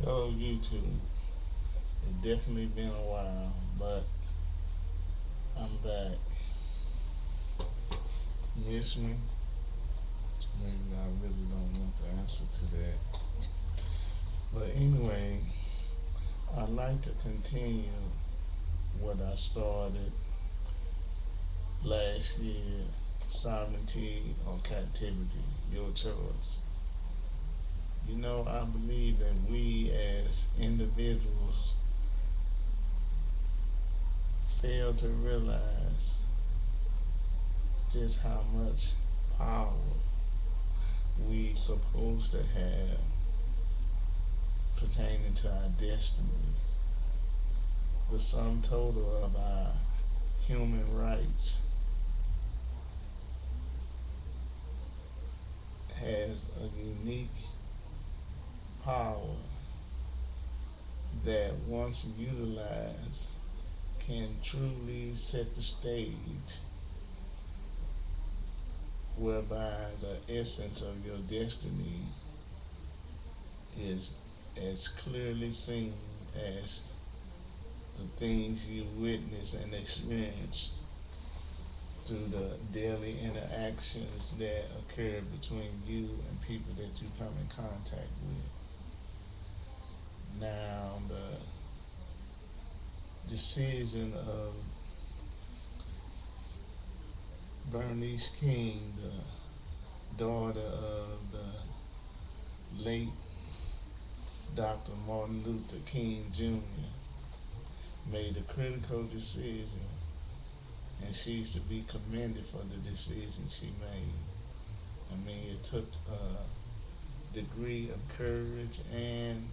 Hello, YouTube. It's definitely been a while, but I'm back. Miss me? Maybe I really don't want the answer to that. But anyway, I'd like to continue what I started last year, sovereignty or captivity, your choice. I believe that we as individuals fail to realize just how much power we supposed to have pertaining to our destiny. The sum total of our human rights has a unique power that, once utilized, can truly set the stage whereby the essence of your destiny is as clearly seen as the things you witness and experience through the daily interactions that occur between you and people that you come in contact with. Now, the decision of Bernice King, the daughter of the late Dr. Martin Luther King Jr., made a critical decision, and she's to be commended for the decision she made. I mean, it took a degree of courage and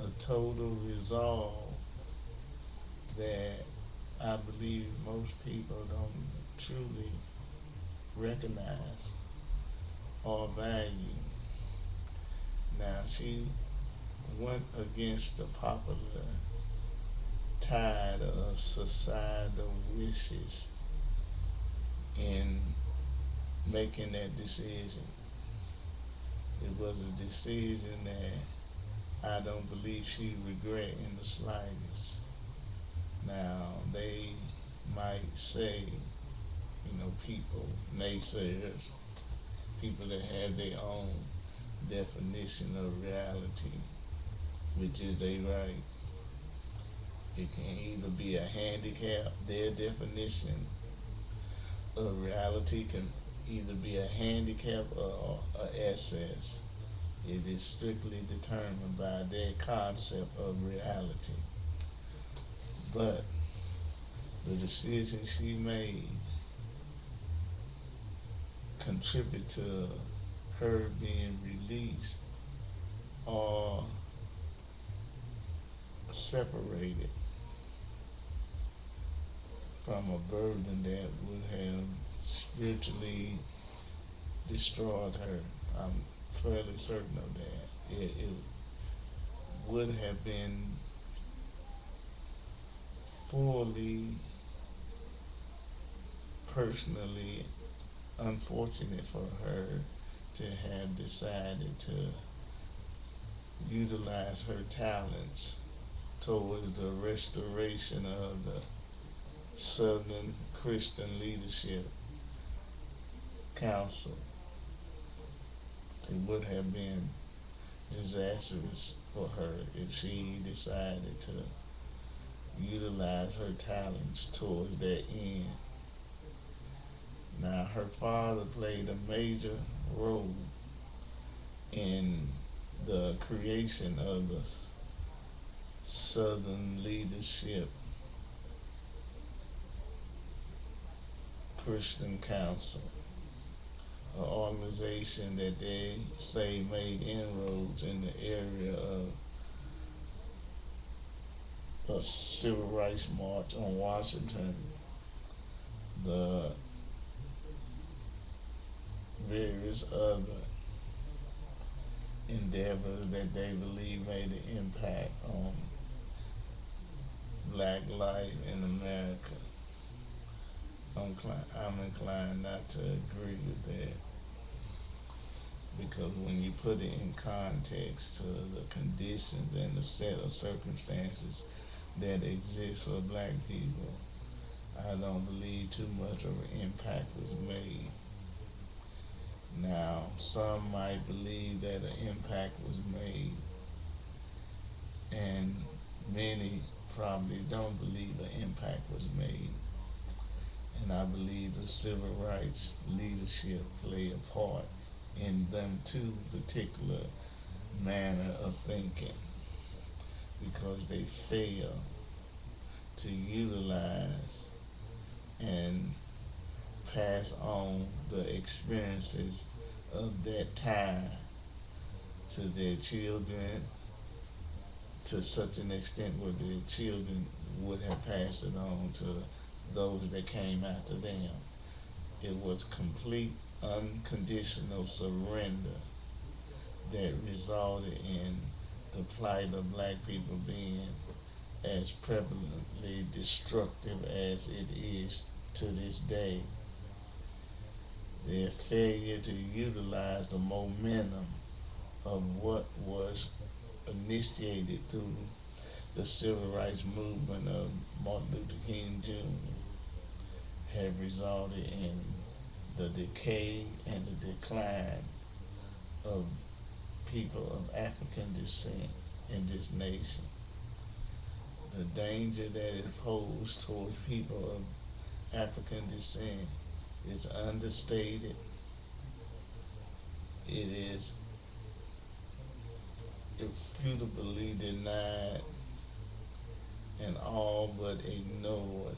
a total resolve that I believe most people don't truly recognize or value. Now, she went against the popular tide of societal wishes in making that decision. It was a decision that I don't believe she regret in the slightest. Now, they might say, people, naysayers, people that have their own definition of reality, which is their right. It can either be a handicap, their definition of reality can either be a handicap or an access. It is strictly determined by their concept of reality. But the decision she made contribute to her being released or separated from a burden that would have spiritually destroyed her. I'm fairly certain of that. It would have been fully, personally unfortunate for her to have decided to utilize her talents towards the restoration of the Southern Christian Leadership Council. It would have been disastrous for her if she decided to utilize her talents towards that end. Now, her father played a major role in the creation of the Southern Leadership Christian Council, an organization that they say made inroads in the area of a civil rights march on Washington, the various other endeavors that they believe made an impact on black life in America. I'm inclined not to agree with that. because when you put it in context to the conditions and the set of circumstances that exist for black people, I don't believe too much of an impact was made. Now, some might believe that an impact was made, and many probably don't believe an impact was made. And I believe the civil rights leadership played a part in them two particular manner of thinking, because they fail to utilize and pass on the experiences of that time to their children to such an extent where their children would have passed it on to those that came after them. It was complete unconditional surrender that resulted in the plight of black people being as prevalently destructive as it is to this day. Their failure to utilize the momentum of what was initiated through the civil rights movement of Martin Luther King Jr. have resulted in the decay and the decline of people of African descent in this nation. The danger that it posed towards people of African descent is understated. It is irrefutably denied and all but ignored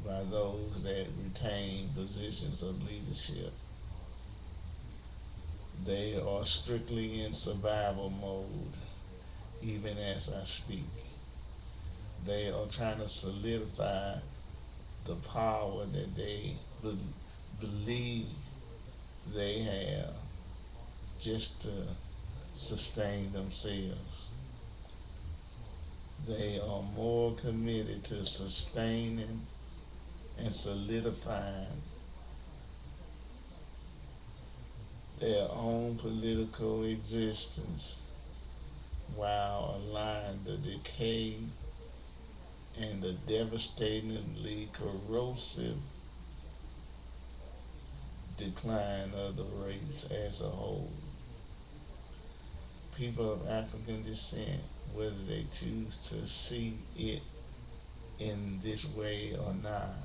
by those that retain positions of leadership. They are strictly in survival mode, even as I speak. They are trying to solidify the power that they believe they have just to sustain themselves. They are more committed to sustaining and solidifying their own political existence while allowing the decay and the devastatingly corrosive decline of the race as a whole. People of African descent, whether they choose to see it in this way or not,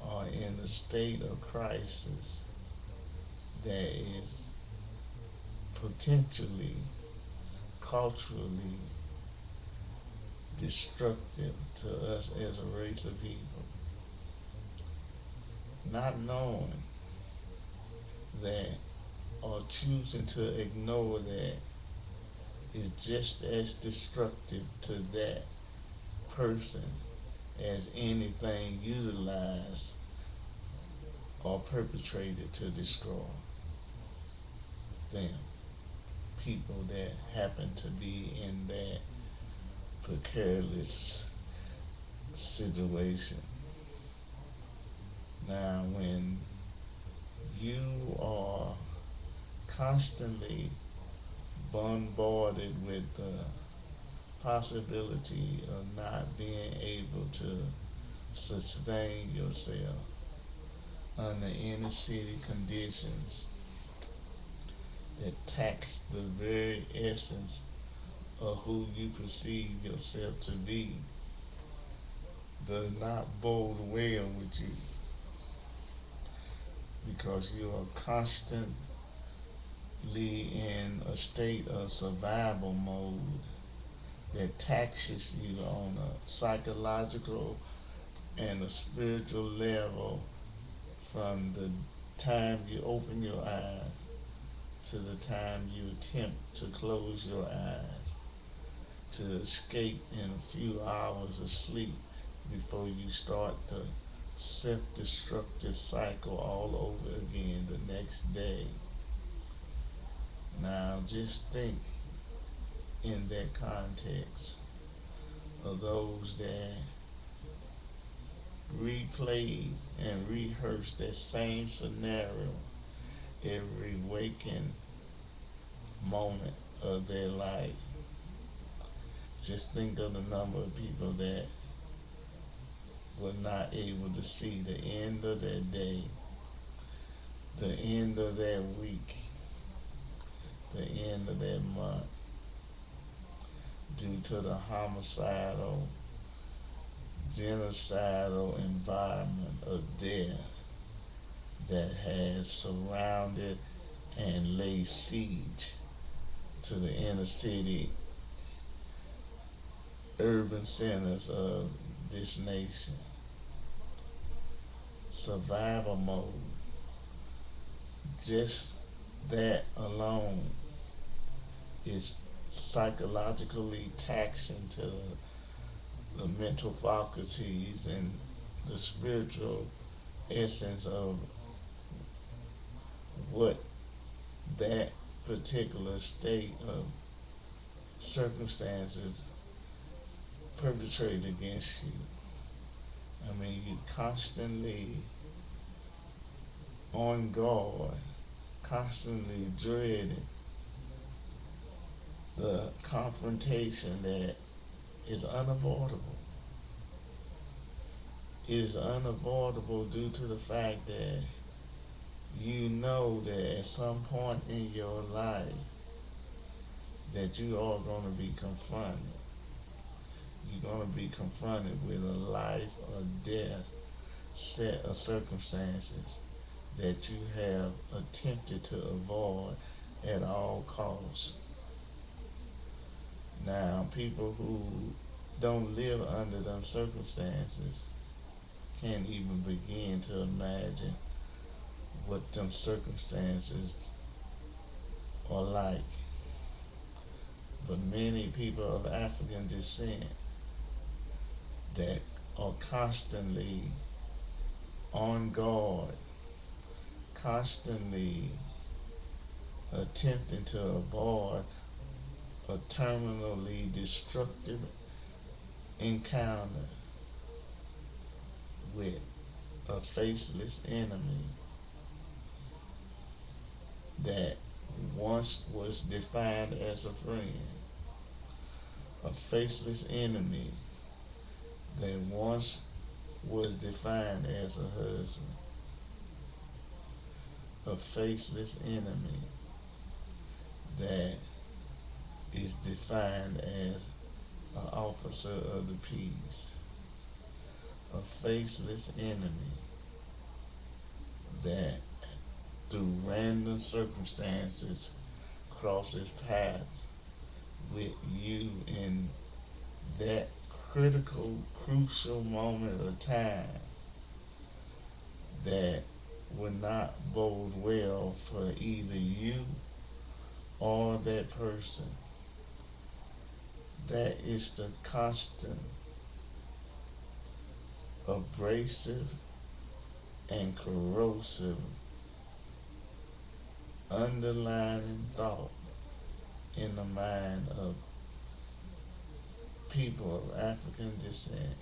are in a state of crisis that is potentially culturally destructive to us as a race of people. Not knowing that or choosing to ignore that is just as destructive to that person as anything utilized or perpetrated to destroy them. People that happen to be in that precarious situation. Now, when you are constantly bombarded with the possibility of not being able to sustain yourself under inner city conditions that tax the very essence of who you perceive yourself to be, does not bode well with you, because you are constantly in a state of survival mode that taxes you on a psychological and a spiritual level from the time you open your eyes to the time you attempt to close your eyes, to escape in a few hours of sleep before you start the self-destructive cycle all over again the next day. Now just think in that context of those that replay and rehearse that same scenario every waking moment of their life. Just think of the number of people that were not able to see the end of that day, the end of that week, the end of that month, due to the homicidal, genocidal environment of death that has surrounded and laid siege to the inner city urban centers of this nation. Survival mode, just that alone is psychologically taxing to the mental faculties and the spiritual essence of what that particular state of circumstances perpetrate against you. I mean, you constantly on guard, constantly dreading the confrontation that is unavoidable. It is unavoidable due to the fact that you know that at some point in your life that you are going to be confronted. You're going to be confronted with a life or death set of circumstances that you have attempted to avoid at all costs. Now, people who don't live under them circumstances can't even begin to imagine what them circumstances are like. But many people of African descent that are constantly on guard, constantly attempting to avoid a terminally destructive encounter with a faceless enemy that once was defined as a friend, a faceless enemy that once was defined as a husband, a faceless enemy that is defined as an officer of the peace, a faceless enemy that through random circumstances crosses paths with you in that critical, crucial moment of time that would not bode well for either you or that person. That is the constant, abrasive, and corrosive underlying thought in the mind of people of African descent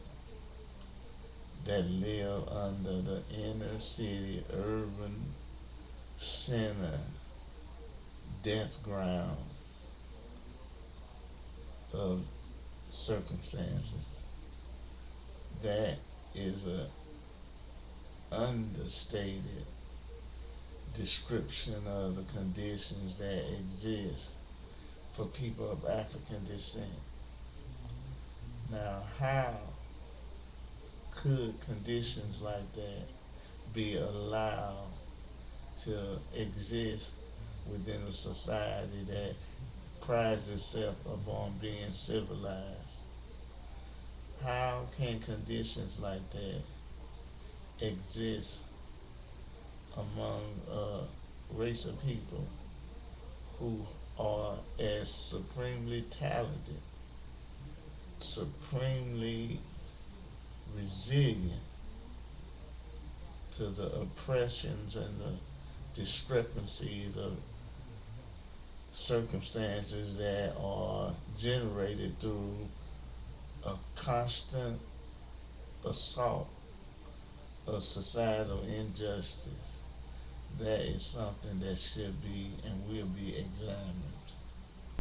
that live under the inner city urban center death ground of circumstances. That is a understated description of the conditions that exist for people of African descent. Now, how could conditions like that be allowed to exist within a society that prides itself upon being civilized? How can conditions like that exist among a race of people who are as supremely talented, supremely resilient to the oppressions and the discrepancies of circumstances that are generated through a constant assault of societal injustice? That is something that should be and will be examined.